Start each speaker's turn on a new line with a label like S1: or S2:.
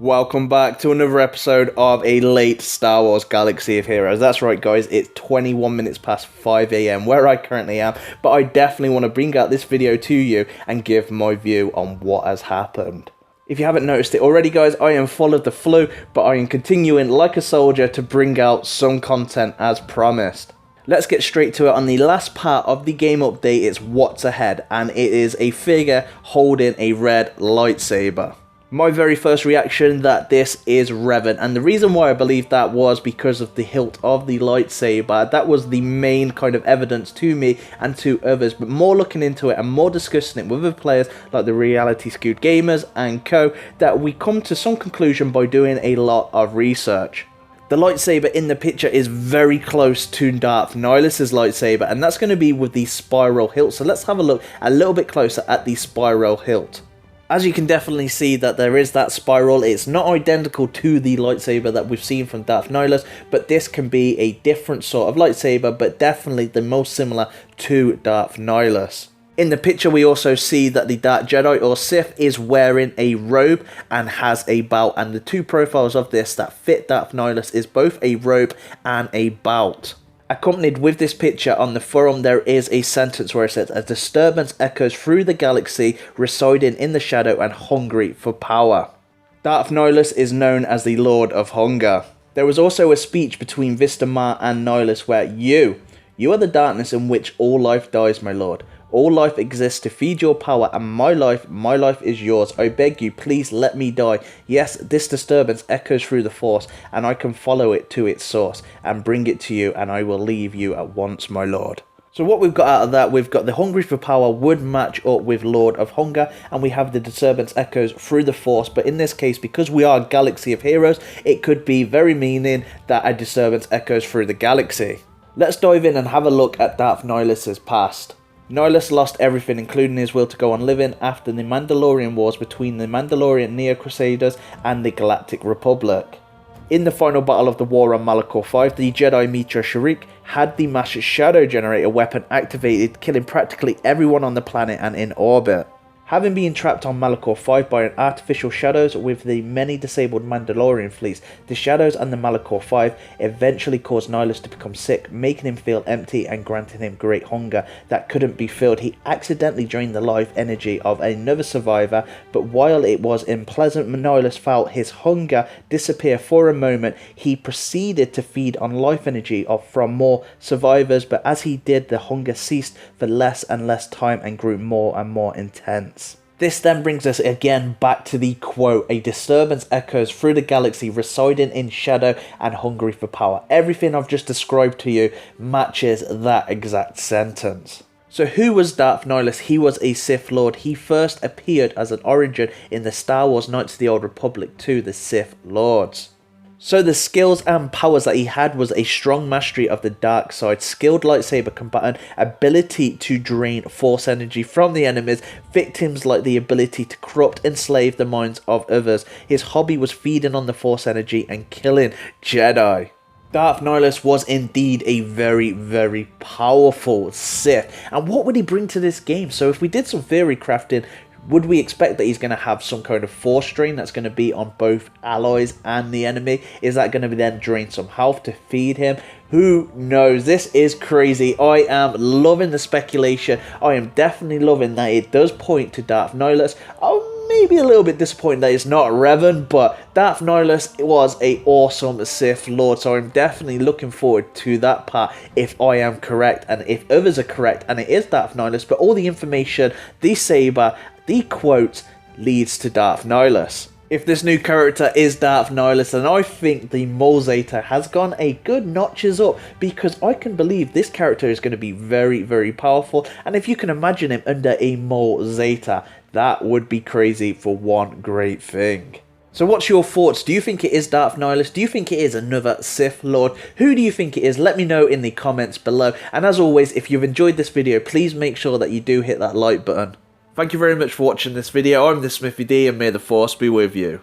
S1: Welcome back to another episode of a late Star Wars Galaxy of Heroes. That's right guys, it's 21 minutes past 5 AM where I currently am, but I definitely want to bring out this video to you and give my view on what has happened. If you haven't noticed it already guys, I am full of the flu, but I am continuing like a soldier to bring out some content as promised. Let's get straight to it. On the last part of the game update, it's what's ahead, and it is a figure holding a red lightsaber. My very first reaction that this is Revan, and the reason why I believe that was because of the hilt of the lightsaber. That was the main kind of evidence to me and to others, but more looking into it and more discussing it with other players like the Reality Skewed Gamers and co, that we come to some conclusion by doing a lot of research. The lightsaber in the picture is very close to Darth Nihilus' lightsaber, and that's going to be with the spiral hilt. So let's have a look a little bit closer at the spiral hilt. As you can definitely see that there is that spiral. It's not identical to the lightsaber that we've seen from Darth Nihilus, but this can be a different sort of lightsaber, but definitely the most similar to Darth Nihilus. In the picture we also see that the Dark Jedi or Sith is wearing a robe and has a belt, and the two profiles of this that fit Darth Nihilus is both a robe and a belt. Accompanied with this picture on the forum there is a sentence where it says, "A disturbance echoes through the galaxy, residing in the shadow and hungry for power." Darth Nihilus is known as the Lord of Hunger. There was also a speech between Vista Ma and Nihilus where you are the darkness in which all life dies, my lord. All life exists to feed your power, and my life is yours. I beg you, please let me die. Yes, this disturbance echoes through the force, and I can follow it to its source, and bring it to you, and I will leave you at once, my lord. So what we've got out of that, we've got the hungry for power would match up with Lord of Hunger, and we have the disturbance echoes through the force, but in this case, because we are Galaxy of Heroes, it could be very meaning that a disturbance echoes through the galaxy. Let's dive in and have a look at Darth Nihilus' past. Nihilus lost everything, including his will to go on living, after the Mandalorian Wars between the Mandalorian Neo-Crusaders and the Galactic Republic. In the final battle of the war on Malachor 5, the Jedi Mitra Sharik had the Master Shadow Generator weapon activated, killing practically everyone on the planet and in orbit. Having been trapped on Malachor 5 by an artificial shadows with the many disabled Mandalorian fleets, the shadows and the Malachor 5 eventually caused Nihilus to become sick, making him feel empty and granting him great hunger that couldn't be filled. He accidentally drained the life energy of another survivor, but while it was unpleasant, Nihilus felt his hunger disappear for a moment. He proceeded to feed on life energy from more survivors, but as he did, the hunger ceased for less and less time and grew more and more intense. This then brings us again back to the quote, "A disturbance echoes through the galaxy, residing in shadow and hungry for power." Everything I've just described to you matches that exact sentence. So who was Darth Nihilus? He was a Sith Lord. He first appeared as an origin in the Star Wars Knights of the Old Republic 2, the Sith Lords. So the skills and powers that he had was a strong mastery of the dark side, skilled lightsaber combatant, ability to drain force energy from the enemies, victims like the ability to corrupt, enslave the minds of others. His hobby was feeding on the force energy and killing Jedi. Darth Nihilus was indeed a very, very powerful Sith. And what would he bring to this game? So if we did some theory crafting, would we expect that he's going to have some kind of force drain that's going to be on both allies and the enemy? Is that going to then drain some health to feed him? Who knows? This is crazy. I am loving the speculation. I am definitely loving that it does point to Darth Nihilus. I'm maybe a little bit disappointed that it's not Revan, but Darth Nihilus was a awesome Sith Lord, so I'm definitely looking forward to that part if I am correct and if others are correct and it is Darth Nihilus, but all the information, the saber, the quote leads to Darth Nihilus. If this new character is Darth Nihilus, then I think the Maul Zeta has gone a good notches up, because I can believe this character is going to be very, very powerful, and if you can imagine him under a Maul Zeta, that would be crazy for one great thing. So what's your thoughts? Do you think it is Darth Nihilus? Do you think it is another Sith Lord? Who do you think it is? Let me know in the comments below, and as always, if you've enjoyed this video, please make sure that you do hit that like button. Thank you very much for watching this video. I'm thesmithied, and may the Force be with you.